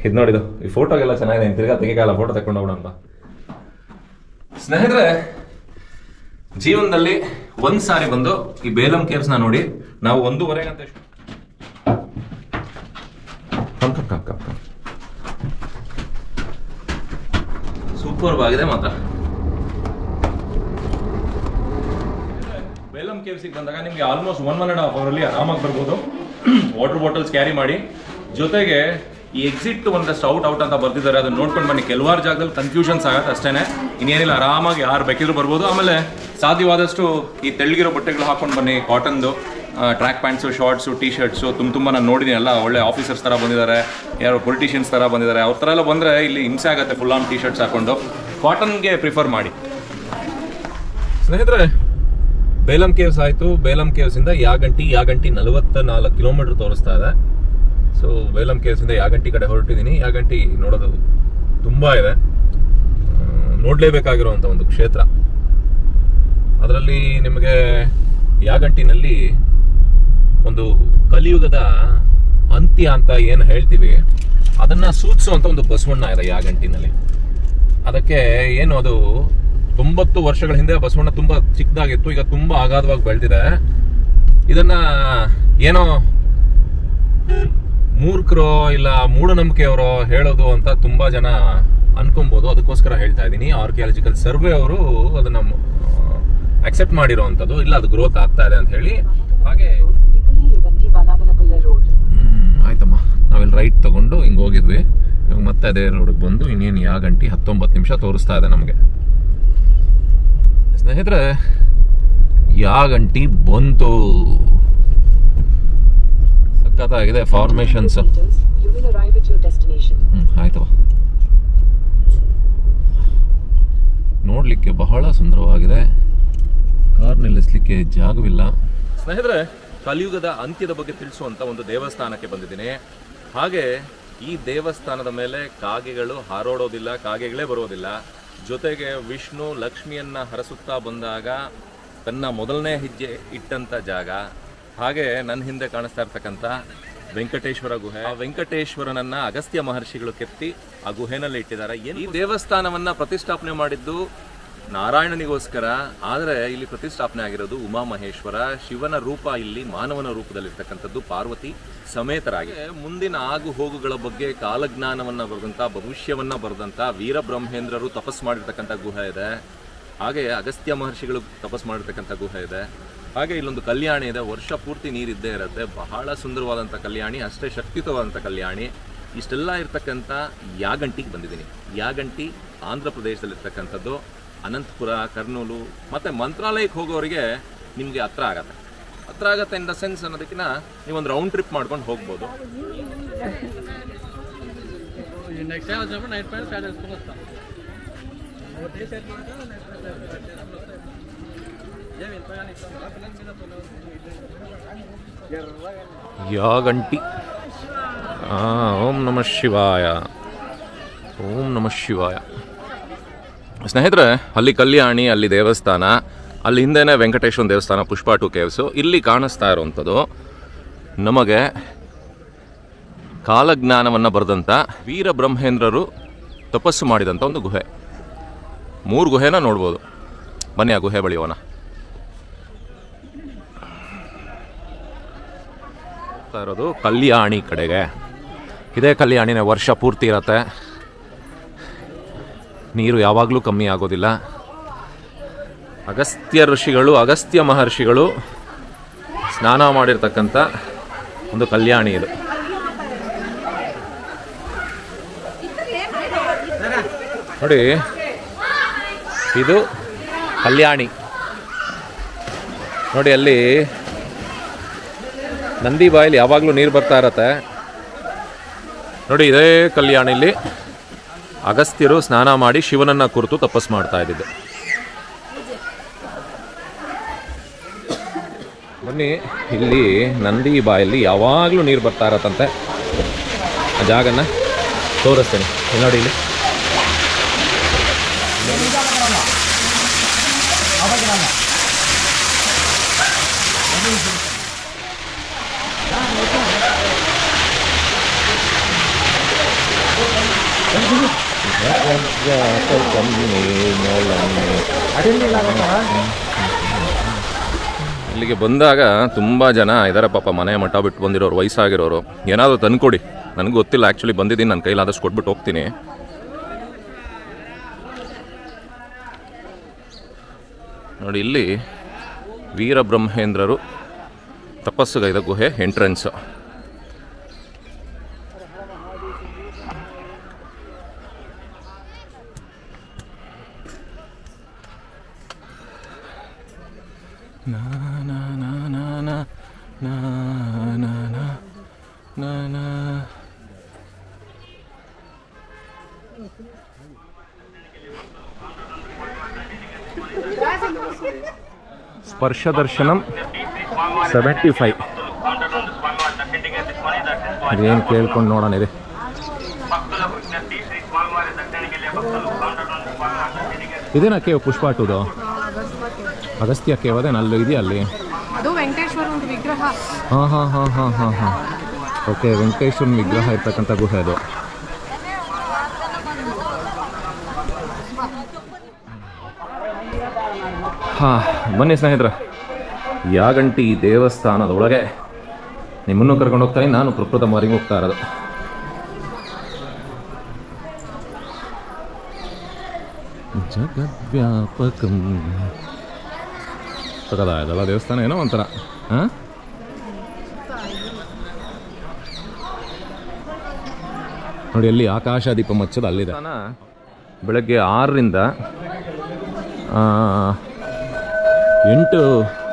[SPEAKER 1] ಇದು ನೋಡಿದು ಈ ಫೋಟೋಗೆಲ್ಲ ಚೆನ್ನಾಗಿದೆ. ತಿರ್ಗಾ ತೆಗಿಕಾಲ ಫೋಟೋ ತಗೊಂಡು ಹೋಗೋಣ ಅಂತ. ಸ್ನೇಹಿತರೆ, ಜೀವನದಲ್ಲಿ ಒಂದ್ ಸಾರಿ ಬಂದು ಈ ಬೇಲಂ ಕೇವ್ಸ್ನ ನೋಡಿ. ನಾವು 1:30 ಗಂಟೆ ಸೂಪರ್ ಆಗಿದೆ ಮಾತ್ರ. ಬೇಲಂ ಕೇವ್ಸಿಗೆ ಬಂದಾಗ ನಿಮ್ಗೆ ಆಲ್ಮೋಸ್ಟ್ 1.5 ಅವರಲ್ಲಿ ಆರಾಮಾಗಿ ಬರ್ಬೋದು. ವಾಟರ್ ಬಾಟಲ್ಸ್ ಕ್ಯಾರಿ ಮಾಡಿ. ಜೊತೆಗೆ ಈ ಎಕ್ಸಿಟ್ ಒಂದಷ್ಟು ಔಟ್ ಅಂತ ಬರ್ತಿದ್ದಾರೆ, ಅದನ್ನ ನೋಡ್ಕೊಂಡು ಬನ್ನಿ. ಕೆಲವಾರು ಜಾಗದಲ್ಲಿ ಕನ್ಫ್ಯೂಷನ್ಸ್ ಆಗುತ್ತೆ ಅಷ್ಟೇನೆ, ಇನ್ನೇನಿಲ್ಲ. ಆರಾಮಾಗಿ ಯಾರು ಬೇಕಿದ್ರು ಬರ್ಬೋದು. ಆಮೇಲೆ ಸಾಧ್ಯವಾದಷ್ಟು ಈ ತೆಳ್ಳಗಿರೋ ಬಟ್ಟೆಗಳು ಹಾಕೊಂಡು ಬನ್ನಿ. ಕಾಟನ್ದು track pants, shorts, T shirts ತುಂಬ ನಾನು ನೋಡಿದ್ದೀನಿ. ಎಲ್ಲ ಒಳ್ಳೆ ಆಫೀಸರ್ಸ್ ಥರ ಬಂದಿದ್ದಾರೆ, ಯಾರು ಪೊಲಿಟಿಷಿಯನ್ಸ್ ಥರ ಬಂದಿದ್ದಾರೆ. ಅವ್ರ ಥರ ಎಲ್ಲ ಬಂದರೆ ಇಲ್ಲಿ ಹಿಂಸೆ ಆಗುತ್ತೆ. ಫುಲ್ ಆನ್ ಟೀ ಶರ್ಟ್ಸ್ ಹಾಕೊಂಡು ಕಾಟನ್ಗೆ ಪ್ರಿಫರ್ ಮಾಡಿ. ಸ್ನೇಹಿತರೆ, ಬೇಲಂ ಕೇವ್ಸ್ ಆಯಿತು. ಬೇಲಂ ಕೇವ್ಸಿಂದ ಯಾಗಂಟಿ 44 ಕಿಲೋಮೀಟರ್ ತೋರಿಸ್ತಾ ಇದೆ. ಸೊ ಬೇಲಂ ಕೇವ್ಸಿಂದ ಯಾಗಂಟಿ ಕಡೆ ಹೊರಟಿದ್ದೀನಿ. ಯಾಗಂಟಿ ನೋಡೋದು ತುಂಬ ಇದೆ, ನೋಡಲೇಬೇಕಾಗಿರುವಂಥ ಒಂದು ಕ್ಷೇತ್ರ. ಅದರಲ್ಲಿ ನಿಮಗೆ ಯಾಗಂಟಿನಲ್ಲಿ ಒಂದು ಕಲಿಯುಗದ ಅಂತ್ಯ ಅಂತ ಏನು ಹೇಳ್ತೀವಿ ಅದನ್ನ ಸೂಚಿಸುವಂಥ ಒಂದು ಬಸವಣ್ಣ ಇದೆ ಯಾಗಂಟಿನಲ್ಲಿ. ಅದಕ್ಕೆ ಏನು ಅದು 90 ವರ್ಷಗಳ ಹಿಂದೆ ಬಸವಣ್ಣ ತುಂಬಾ ಚಿಕ್ಕದಾಗಿತ್ತು, ಈಗ ತುಂಬಾ ಅಗಾಧವಾಗಿ ಬೆಳೆದಿದೆ. ಇದನ್ನ ಏನೋ ಮೂರ್ಖರೋ ಇಲ್ಲ ಮೂಢನಂಬಿಕೆಯವರೋ ಹೇಳೋದು ಅಂತ ತುಂಬಾ ಜನ ಅನ್ಕೊಬಹುದು. ಅದಕ್ಕೋಸ್ಕರ ಹೇಳ್ತಾ ಇದ್ದೀನಿ. ಆರ್ಕಿಯಾಲಜಿಕಲ್ ಸರ್ವೆ ಅವರು ಅದನ್ನ ಅಕ್ಸೆಪ್ಟ್ ಮಾಡಿರೋವಂಥದ್ದು. ಇಲ್ಲ, ಅದು ಗ್ರೋತ್ ಆಗ್ತಾ ಇದೆ ಅಂತ ಹೇಳಿ. ಹಾಗೆ ಆಯ್ತಮ್ಮ, ನಾವಿಲ್ಲಿ ರೈಟ್ ತಗೊಂಡು ಹಿಂಗೆ ಹೋಗಿದ್ವಿ. ಇವಾಗ ಮತ್ತೆ ಅದೇ ರೋಡ್ಗೆ ಬಂದು ಇನ್ನೇನು ಯಾಗಂಟಿ 19 ನಿಮಿಷ ತೋರಿಸ್ತಾ ಇದೆ ನಮಗೆ. ಸ್ನೇಹಿತರೆ, ಯಾಗಂಟಿ ಬಂತು. ಸಖತ್ತಾಗಿದೆ ಫಾರ್ಮೇಶನ್ಸ್. ಆಯ್ತವ, ನೋಡ್ಲಿಕ್ಕೆ ಬಹಳ ಸುಂದರವಾಗಿದೆ. ಕಾರ್ ನಿಲ್ಲಿಸ್ಲಿಕ್ಕೆ ಜಾಗವಿಲ್ಲ. ಸ್ನೇಹಿತರೆ, ಕಲಿಯುಗದ ಅಂತ್ಯದ ಬಗ್ಗೆ ತಿಳಿಸುವಂತ ಒಂದು ದೇವಸ್ಥಾನಕ್ಕೆ ಬಂದಿದ್ದೀನಿ. ಹಾಗೆ ಈ ದೇವಸ್ಥಾನದ ಮೇಲೆ ಕಾಗೆಗಳು ಹಾರೋಡೋದಿಲ್ಲ, ಕಾಗೆಗಳೇ ಬರೋದಿಲ್ಲ. ಜೊತೆಗೆ ವಿಷ್ಣು ಲಕ್ಷ್ಮಿಯನ್ನ ಹರಸುತ್ತಾ ಬಂದಾಗ ತನ್ನ ಮೊದಲನೇ ಹೆಜ್ಜೆ ಇಟ್ಟಂಥ ಜಾಗ. ಹಾಗೆ ನನ್ನ ಹಿಂದೆ ಕಾಣಿಸ್ತಾ ಇರ್ತಕ್ಕಂಥ ವೆಂಕಟೇಶ್ವರ ಗುಹೆ. ಆ ವೆಂಕಟೇಶ್ವರನನ್ನ ಅಗಸ್ತ್ಯ ಮಹರ್ಷಿಗಳು ಕೆತ್ತಿ ಆ ಗುಹೆನಲ್ಲಿ ಇಟ್ಟಿದ್ದಾರೆ. ಈ ದೇವಸ್ಥಾನವನ್ನ ಪ್ರತಿಷ್ಠಾಪನೆ ಮಾಡಿದ್ದು ನಾರಾಯಣನಿಗೋಸ್ಕರ, ಆದರೆ ಇಲ್ಲಿ ಪ್ರತಿಷ್ಠಾಪನೆ ಆಗಿರೋದು ಉಮಾಮಹೇಶ್ವರ. ಶಿವನ ರೂಪ ಇಲ್ಲಿ ಮಾನವನ ರೂಪದಲ್ಲಿರ್ತಕ್ಕಂಥದ್ದು, ಪಾರ್ವತಿ ಸಮೇತರಾಗಿ. ಮುಂದಿನ ಆಗು ಹೋಗುಗಳ ಬಗ್ಗೆ ಕಾಲಜ್ಞಾನವನ್ನ ಬರೆದಂಥ, ಭವಿಷ್ಯವನ್ನ ಬರೆದಂಥ ವೀರಬ್ರಹ್ಮೇಂದ್ರರು ತಪಸ್ ಮಾಡಿರ್ತಕ್ಕಂಥ ಗುಹೆ ಇದೆ. ಹಾಗೆ ಅಗಸ್ತ್ಯ ಮಹರ್ಷಿಗಳು ತಪಸ್ ಮಾಡಿರ್ತಕ್ಕಂಥ ಗುಹೆ ಇದೆ. ಹಾಗೆ ಇಲ್ಲೊಂದು ಕಲ್ಯಾಣಿ ಇದೆ, ವರ್ಷ ಪೂರ್ತಿ ನೀರಿದ್ದೇ ಇರುತ್ತೆ. ಬಹಳ ಸುಂದರವಾದಂಥ ಕಲ್ಯಾಣಿ, ಅಷ್ಟೇ ಶಕ್ತಿಯುತವಾದಂಥ ಕಲ್ಯಾಣಿ. ಇಷ್ಟೆಲ್ಲ ಇರ್ತಕ್ಕಂಥ ಯಾಗಂಟಿಗೆ ಬಂದಿದ್ದೀನಿ. ಯಾಗಂಟಿ ಆಂಧ್ರ ಪ್ರದೇಶದಲ್ಲಿರ್ತಕ್ಕಂಥದ್ದು. ಅನಂತಪುರ, ಕರ್ನೂಲು ಮತ್ತು ಮಂತ್ರಾಲಯಕ್ಕೆ ಹೋಗೋರಿಗೆ ನಿಮಗೆ ಹತ್ರ ಆಗತ್ತೆ ಇನ್ ದ ಸೆನ್ಸ್ ಅನ್ನೋದಕ್ಕಿಂತ ನೀವೊಂದು ರೌಂಡ್ ಟ್ರಿಪ್ ಮಾಡ್ಕೊಂಡು ಹೋಗ್ಬೋದು. ಯಾಗಂಟಿ. ಓಂ ನಮಃ ಶಿವಾಯ, ಓಂ ನಮಃ ಶಿವಾಯ. ಸ್ನೇಹಿತರೆ, ಅಲ್ಲಿ ಕಲ್ಯಾಣಿ, ಅಲ್ಲಿ ದೇವಸ್ಥಾನ, ಅಲ್ಲಿ ಹಿಂದೆನೇ ವೆಂಕಟೇಶ್ವರ ದೇವಸ್ಥಾನ, ಪುಷ್ಪ 2 ಕೇವ್ಸು. ಇಲ್ಲಿ ಕಾಣಿಸ್ತಾ ಇರುವಂಥದ್ದು ನಮಗೆ ಕಾಲಜ್ಞಾನವನ್ನು ಬರೆದಂಥ ವೀರಬ್ರಹ್ಮೇಂದ್ರರು ತಪಸ್ಸು ಮಾಡಿದಂಥ ಒಂದು ಗುಹೆ. 3 ಗುಹೆನ ನೋಡ್ಬೋದು. ಬನ್ನಿ ಆ ಗುಹೆ ಬಳಿ ಹೋಗೋಣ. ಇರೋದು ಕಲ್ಯಾಣಿ ಕಡೆಗೆ. ಇದೇ ಕಲ್ಯಾಣಿನೇ, ವರ್ಷ ಪೂರ್ತಿ ಇರತ್ತೆ. ನೀರು ಯಾವಾಗಲೂ ಕಮ್ಮಿ ಆಗೋದಿಲ್ಲ. ಅಗಸ್ತ್ಯ ಮಹರ್ಷಿಗಳು ಸ್ನಾನ ಮಾಡಿರ್ತಕ್ಕಂಥ ಒಂದು ಕಲ್ಯಾಣಿ ಇದು. ನೋಡಿ, ಇದು ಕಲ್ಯಾಣಿ. ನೋಡಿ, ಅಲ್ಲಿ ನಂದಿ ಬಾಯಲ್ಲಿ ಯಾವಾಗಲೂ ನೀರು ಬರ್ತಾ ಇರತ್ತೆ. ನೋಡಿ, ಇದೇ ಕಲ್ಯಾಣಿಲಿ ಅಗಸ್ತ್ಯರು ಸ್ನಾನ ಮಾಡಿ ಶಿವನನ್ನ ಕುರಿತು ತಪಸ್ ಮಾಡ್ತಾ ಇದ್ದಿದ್ದು. ಬನ್ನಿ, ಇಲ್ಲಿ ನಂದಿ ಬಾಯಲ್ಲಿ ಯಾವಾಗಲೂ ನೀರು ಬರ್ತಾ ಇರತ್ತಂತೆ. ಆ ಜಾಗನ ತೋರಿಸ್ತೇನೆ. ನೋಡಿ, ಇಲ್ಲಿ ಇಲ್ಲಿಗೆ ಬಂದಾಗ ತುಂಬ ಜನ ಇದ್ದಾರೆ ಪಾಪ, ಮನೆ ಮಠ ಬಿಟ್ಟು ಬಂದಿರೋರು, ವಯಸ್ಸಾಗಿರೋರು. ಏನಾದರೂ ತಂದ್ಕೊಡಿ, ನನಗೂ ಗೊತ್ತಿಲ್ಲ, ಆ್ಯಕ್ಚುಲಿ ಬಂದಿದ್ದೀನಿ, ನನ್ನ ಕೈಲಾದಷ್ಟು ಕೊಟ್ಬಿಟ್ಟು ಹೋಗ್ತೀನಿ. ನೋಡಿ, ಇಲ್ಲಿ ವೀರಬ್ರಹ್ಮೇಂದ್ರರು ತಪಸ್ಸುಗೈದ ಗುಹೆ ಎಂಟ್ರೆನ್ಸು. ನಾ ನಾ ನಾ ನಾ ನಾ ನಾ ನಾ ನಾ ನಾ. ಸ್ಪರ್ಶ ದರ್ಶನಂ 75. ಅದೇನು ಕೇಳ್ಕೊಂಡು ನೋಡೋಣ. ಇದೆ ಇದೇನಾ ಕೇವ್? ಪುಷ್ಪ 2 ಅಗಸ್ತ್ಯ ಕೇವ್ ಅದೇನ? ಅಲ್ಲಿ ಇದೆಯಾ? ಅಲ್ಲಿ
[SPEAKER 3] ಅದು ವೆಂಕಟೇಶ್ವರ ಒಂದು ವಿಗ್ರಹ.
[SPEAKER 1] ಹಾಂ. ಓಕೆ, ವೆಂಕಟೇಶ್ವರನ ವಿಗ್ರಹ ಇರ್ತಕ್ಕಂಥ ಗುಹೆ ಅದು. ಬನ್ನಿ ಸ್ನೇಹಿತರೆ, ಯಾಗಂಟಿ ದೇವಸ್ಥಾನದೊಳಗೆ ನಿಮ್ಮನ್ನು ಕರ್ಕೊಂಡು ಹೋಗ್ತಾ ಇದ್ದೀನಿ. ನಾನು ಪ್ರಕೃತ ಮಾರಿಗೆ ಹೋಗ್ತಾ ಇರೋದು. ಜಗದ್ವ್ಯಾಪಕಂ ಸಕದಾಯದಲ್ಲ ದೇವಸ್ಥಾನ, ಏನೋ ಒಂಥರ. ಹಾಂ, ನೋಡಿ, ಅಲ್ಲಿ ಆಕಾಶ ದೀಪ ಮಚ್ಚದ ಅಲ್ಲಿದೆ. ಬೆಳಗ್ಗೆ 6ರಿಂದ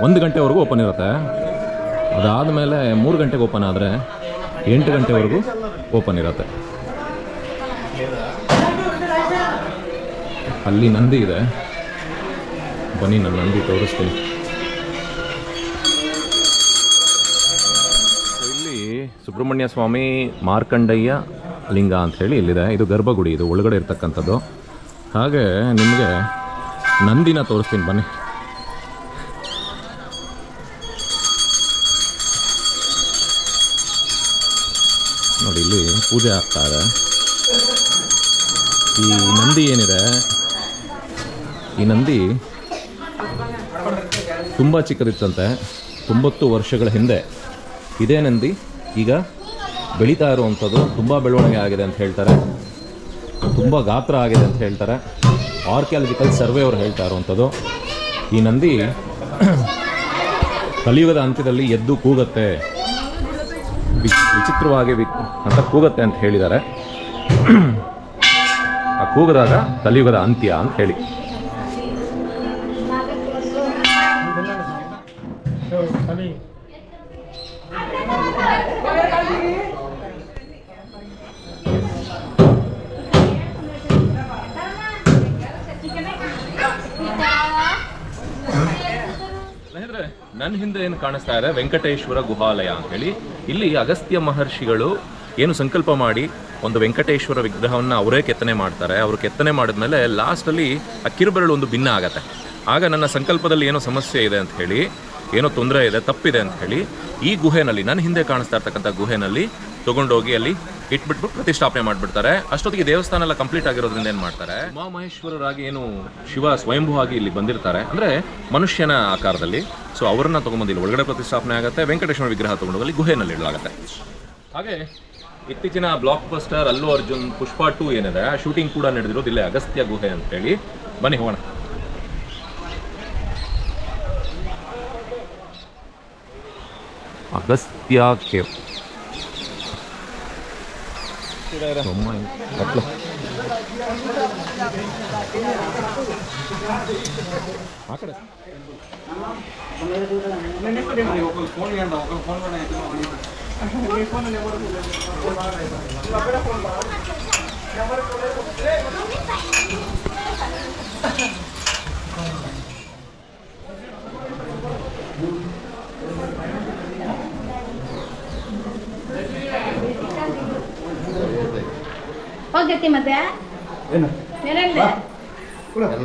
[SPEAKER 1] 1 ಗಂಟೆವರೆಗೂ ಓಪನ್ ಇರುತ್ತೆ. ಅದಾದಮೇಲೆ 3 ಗಂಟೆಗೆ ಓಪನ್ ಆದರೆ 8 ಗಂಟೆವರೆಗೂ ಓಪನ್ ಇರುತ್ತೆ. ಅಲ್ಲಿ ನಂದಿ ಇದೆ, ಬನ್ನಿ ನಾನು ನಂದಿ ತೋರಿಸ್ತೀನಿ. ಇಲ್ಲಿ ಸುಬ್ರಹ್ಮಣ್ಯ ಸ್ವಾಮಿ ಮಾರ್ಕಂಡಯ್ಯ ಲಿಂಗ ಅಂಥೇಳಿ ಇಲ್ಲಿದೆ. ಇದು ಗರ್ಭಗುಡಿ, ಇದು ಒಳಗಡೆ ಇರ್ತಕ್ಕಂಥದ್ದು. ಹಾಗೆ ನಿಮಗೆ ನಂದಿನ ತೋರಿಸ್ತೀನಿ ಬನ್ನಿ. ಪೂಜೆ ಆಗ್ತಾ ಇದೆ. ಈ ನಂದಿ ಏನಿದೆ, ಈ ನಂದಿ ತುಂಬ ಚಿಕ್ಕದಿತ್ತಂತೆ. 90 ವರ್ಷಗಳ ಹಿಂದೆ ಇದೇ ನಂದಿ ಈಗ ಬೆಳೀತಾ ಇರುವಂಥದ್ದು. ತುಂಬ ಬೆಳವಣಿಗೆ ಆಗಿದೆ ಅಂತ ಹೇಳ್ತಾರೆ, ತುಂಬ ಗಾತ್ರ ಆಗಿದೆ ಅಂತ ಹೇಳ್ತಾರೆ. ಆರ್ಕಿಯಾಲಜಿಕಲ್ ಸರ್ವೆ ಅವರು ಹೇಳ್ತಾ ಇರುವಂಥದ್ದು. ಈ ನಂದಿ ಕಲಿಯುಗದ ಅಂತ್ಯದಲ್ಲಿ ಎದ್ದು ಕೂಗತ್ತೆ, ವಿಚಿತ್ರವಾಗಿ ಅಂತ ಕೂಗತ್ತೆ ಅಂತ ಹೇಳಿದ್ದಾರೆ. ಆ ಕೂಗದಾಗ ಕಲಿಯುಗದ ಅಂತ್ಯ ಅಂತ ಹೇಳಿ. ನನ್ನ ಹಿಂದೆ ಏನು ಕಾಣಿಸ್ತಾ ಇದೆ ವೆಂಕಟೇಶ್ವರ ಗುಹಾಲಯ ಅಂತ ಹೇಳಿ. ಇಲ್ಲಿ ಅಗಸ್ತ್ಯ ಮಹರ್ಷಿಗಳು ಏನು ಸಂಕಲ್ಪ ಮಾಡಿ ಒಂದು ವೆಂಕಟೇಶ್ವರ ವಿಗ್ರಹವನ್ನು ಅವರೇ ಕೆತ್ತನೆ ಮಾಡ್ತಾರೆ. ಅವರು ಕೆತ್ತನೆ ಮಾಡಿದ್ಮೇಲೆ ಲಾಸ್ಟಲ್ಲಿ ಆ ಕಿರುಬೆರಳು ಒಂದು ಭಿನ್ನ ಆಗತ್ತೆ. ಆಗ ನನ್ನ ಸಂಕಲ್ಪದಲ್ಲಿ ಏನೋ ಸಮಸ್ಯೆ ಇದೆ ಅಂತ ಹೇಳಿ, ಏನೋ ತೊಂದರೆ ಇದೆ, ತಪ್ಪಿದೆ ಅಂತ ಹೇಳಿ ಈ ಗುಹೆನಲ್ಲಿ, ನನ್ನ ಹಿಂದೆ ಕಾಣಿಸ್ತಾ ಇರ್ತಕ್ಕಂಥ ಗುಹೆನಲ್ಲಿ ತೊಗೊಂಡೋಗಿ ಅಲ್ಲಿ ಇಟ್ಬಿಟ್ಟು ಪ್ರತಿಷ್ಠಾಪನೆ ಮಾಡಿಬಿಡ್ತಾರೆ. ಅಷ್ಟೊತ್ತಿಗೆ ದೇವಸ್ಥಾನ ಎಲ್ಲ ಕಂಪ್ಲೀಟ್ ಆಗಿರೋದ್ರಿಂದ ಏನು ಮಾಡ್ತಾರೆ, ಉಮಾಮಹೇಶ್ವರರಾಗಿ ಏನು ಶಿವ ಸ್ವಯಂಭೂ ಆಗಿ ಇಲ್ಲಿ ಬಂದಿರ್ತಾರೆ, ಅಂದರೆ ಮನುಷ್ಯನ ಆಕಾರದಲ್ಲಿ. ಸೊ ಅವರನ್ನ ತೊಗೊಂಬಂದು ಇಲ್ಲಿ ಒಳಗಡೆ ಪ್ರತಿಷ್ಠಾಪನೆ ಆಗುತ್ತೆ. ವೆಂಕಟೇಶ್ವರ ವಿಗ್ರಹ ತೊಗೊಂಡೋಗಿ ಅಲ್ಲಿ ಗುಹೆನಲ್ಲಿ ಇಡಲಾಗುತ್ತೆ. ಹಾಗೆ ಇತ್ತೀಚಿನ ಬ್ಲಾಕ್ ಬಸ್ಟರ್ ಅಲ್ಲು ಅರ್ಜುನ್ ಪುಷ್ಪ 2 ಏನಿದೆ, ಆ ಶೂಟಿಂಗ್ ಕೂಡ ನಡೆದಿರೋದು ಇಲ್ಲೇ ಅಗಸ್ತ್ಯ ಗುಹೆ ಅಂತ ಹೇಳಿ. ಬನ್ನಿ ಹೋಗೋಣ. ಅಗಸ್ತ್ಯ ಕೇವ್. ಆ ಕಡೆ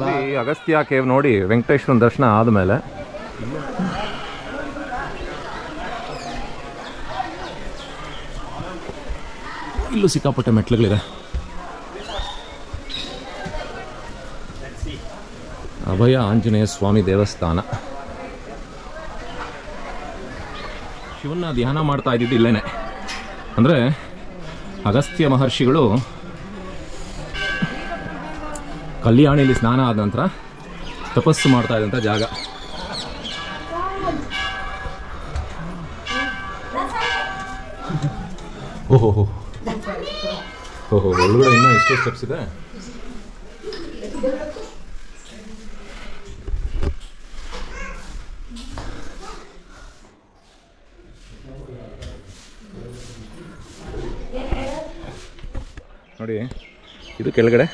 [SPEAKER 1] ಇಲ್ಲಿ ಅಗಸ್ತ್ಯ ಕೇವ್ ನೋಡಿ, ವೆಂಕಟೇಶ್ವರನ ದರ್ಶನ ಆದಮೇಲೆ ಇಲ್ಲೂ ಸಿಕ್ಕಾಪಟ್ಟೆ ಮೆಟ್ಲುಗಳಿದೆ. ಅಭಯ ಆಂಜನೇಯ ಸ್ವಾಮಿ ದೇವಸ್ಥಾನ. ಶಿವನ್ನ ಧ್ಯಾನ ಮಾಡ್ತಾ ಇದ್ದಿದ್ದು ಇಲ್ಲೇನೆ. ಅಂದರೆ ಅಗಸ್ತ್ಯ ಮಹರ್ಷಿಗಳು ಕಲ್ಯಾಣಿಯಲ್ಲಿ ಸ್ನಾನ ಆದ ನಂತರ ತಪಸ್ಸು ಮಾಡ್ತಾ ಇದ್ದಂಥ ಜಾಗ. ಓಹೋ ಓಹೋ, ಒಳಗಡೆ ಇನ್ನೂ ಎಷ್ಟೋ ಸ್ಟೆಪ್ಸ್ ಇದೆ. ನೋಡಿ, ಇದು ಕೆಳಗಡೆ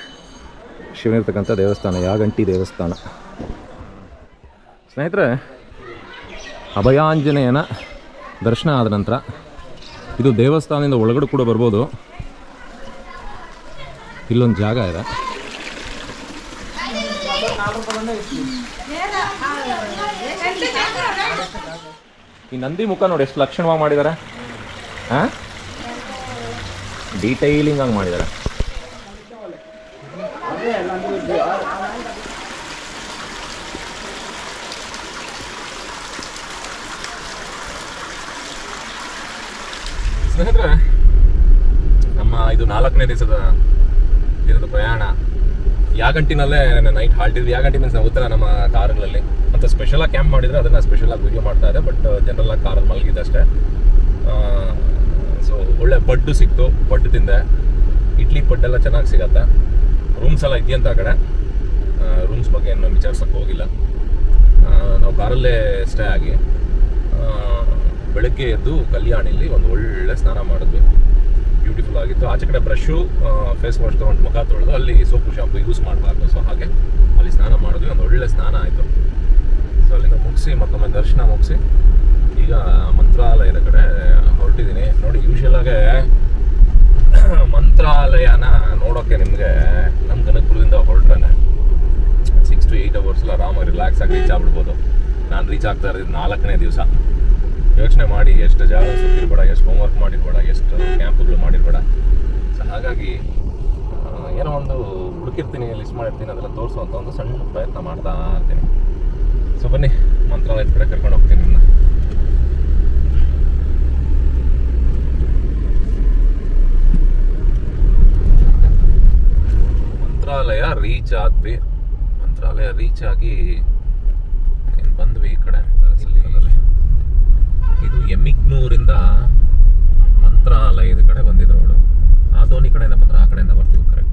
[SPEAKER 1] ಶಿವನಿರ್ತಕ್ಕಂಥ ದೇವಸ್ಥಾನ, ಯಾಗಂಟಿ ದೇವಸ್ಥಾನ. ಸ್ನೇಹಿತರೆ, ಅಭಯಾಂಜನೇಯನ ದರ್ಶನ ಆದ ನಂತರ ಇದು ದೇವಸ್ಥಾನದಿಂದ ಒಳಗಡೆ ಕೂಡ ಬರ್ಬೋದು. ಇಲ್ಲೊಂದು ಜಾಗ ಇದೆ. ಈ ನಂದಿ ಮುಖ ನೋಡಿ ಎಷ್ಟು ಲಕ್ಷಣವಾಗಿ ಮಾಡಿದ್ದಾರೆ. ಡೀಟೈಲಿಂಗ್ ಆಗಿ ಮಾಡಿದ್ದಾರೆ. ಸ್ನೇಹಿತರೆ, ನಮ್ಮ ಇದು 4ನೇ ದಿನದ ಪ್ರಯಾಣ. ಯಾಗಂಟಿನಲ್ಲೇ ನೈಟ್ ಹಾಲ್ಟ್ ಇದ್ವಿ. ಯಾಗಂಟಿ ಮೀನ್ಸ್ ನಾವು ಗೊತ್ತಿಲ್ಲ, ನಮ್ಮ ಕಾರುಗಳಲ್ಲಿ ಅಂತ ಸ್ಪೆಷಲಾಗಿ ಕ್ಯಾಂಪ್ ಮಾಡಿದರೆ ಅದನ್ನು ಸ್ಪೆಷಲಾಗಿ ವೀಡಿಯೋ ಮಾಡ್ತಾ ಇದೆ. ಬಟ್ ಜನರಲ್ಲಾಗಿ ಕಾರಲ್ಲಿ ಮಲಗಿದ್ದಷ್ಟೇ. ಸೊ ಒಳ್ಳೆ ಪಡ್ಡು ಸಿಕ್ತು, ಪಡ್ಡು ತಿಂದೆ. ಇಡ್ಲಿ ಪಡ್ಡೆಲ್ಲ ಚೆನ್ನಾಗಿ ಸಿಗತ್ತೆ. ರೂಮ್ಸ್ ಎಲ್ಲ ಇದೆಯಂತ ಆ ಕಡೆ. ರೂಮ್ಸ್ ಬಗ್ಗೆ ಏನು ವಿಚಾರಿಸೋಕ್ಕೆ ಹೋಗಿಲ್ಲ. ನಾವು ಕಾರಲ್ಲೇ ಸ್ಟೇ ಆಗಿ ಬೆಳಗ್ಗೆ ಎದ್ದು ಕಲ್ಯಾಣಿಲಿ ಒಂದು ಒಳ್ಳೆ ಸ್ನಾನ ಮಾಡಿದ್ವಿ. ಬ್ಯೂಟಿಫುಲ್ ಆಗಿತ್ತು. ಆಚೆ ಕಡೆ ಬ್ರಷು, ಫೇಸ್ ವಾಶ್ ತೊಗೊಂಡು ಮುಖ ತೊಳೆದು, ಅಲ್ಲಿ ಸೋಪು ಶಾಂಪು ಯೂಸ್ ಮಾಡಬಾರ್ದು. ಸೊ ಹಾಗೆ ಅಲ್ಲಿ ಸ್ನಾನ ಮಾಡಿದ್ವಿ. ಒಂದು ಒಳ್ಳೆ ಸ್ನಾನ ಆಯಿತು. ಸೊ ಅಲ್ಲಿಂದ ಮುಗಿಸಿ ಮತ್ತೊಮ್ಮೆ ದರ್ಶನ ಮುಗಿಸಿ ಈಗ ಮಂತ್ರಾಲಯದ ಕಡೆ ಹೊರಟಿದ್ದೀನಿ. ನೋಡಿ, ಯೂಶಲಾಗೆ ಮಂತ್ರಾಲಯನ ನೋಡೋಕ್ಕೆ ನಿಮಗೆ ನಮ್ಮ ಕನಕಪುರದಿಂದ ಹೊರಟ್ರೆ 6 to 8 hours ಆರಾಮಾಗಿ ರಿಲ್ಯಾಕ್ಸ್ ಆಗಿ ರೀಚ್ ಆಗ್ಬಿಡ್ಬೋದು. ನಾನು ರೀಚ್ ಆಗ್ತಾ ಇರೋದು 4ನೇ ದಿವಸ. ಯೋಚನೆ ಮಾಡಿ, ಎಷ್ಟು ಜಾಗ ಸುತ್ತಿರ್ಬೇಡ, ಎಷ್ಟು ಹೋಮ್ವರ್ಕ್ ಮಾಡಿರ್ಬೇಡ, ಎಷ್ಟು ಕ್ಯಾಂಪ್ಗಳು ಮಾಡಿರ್ಬೇಡ. ಹಾಗಾಗಿ ಏನೋ ಒಂದು ಹುಡುಕಿರ್ತೀನಿ, ಲಿಸ್ಟ್ ಮಾಡಿರ್ತೀನಿ, ಅದೆಲ್ಲ ತೋರಿಸುವಂಥ ಒಂದು ಸಣ್ಣ ಪ್ರಯತ್ನ ಮಾಡ್ತಾ ಇರ್ತೀನಿ. ಸೊ ಬನ್ನಿ, ಮಂತ್ರಾಲಯದ ಕಡೆ ಕರ್ಕೊಂಡು ಹೋಗ್ತೀನಿ ನಿಮ್ಮನ್ನ. ಮಂತ್ರಾಲಯ ರೀಚ್ ಆದ್ವಿ. ಮಂತ್ರಾಲಯ ರೀಚ್ ಆಗಿ ಬಂದ್ವಿ ಈ ಕಡೆ. ಇದು ಎಮ್ಮಿಗ್ನೂರಿಂದ ಮಂತ್ರಾಲಯದ ಕಡೆ ಬಂದಿದ್ರು ನೋಡು. ಆದೋನಿ ಕಡೆಯಿಂದ ಬಂದ್ರೆ ಆ ಕಡೆಯಿಂದ ಬರ್ತೀವಿ ಕರೆಕ್ಟ್.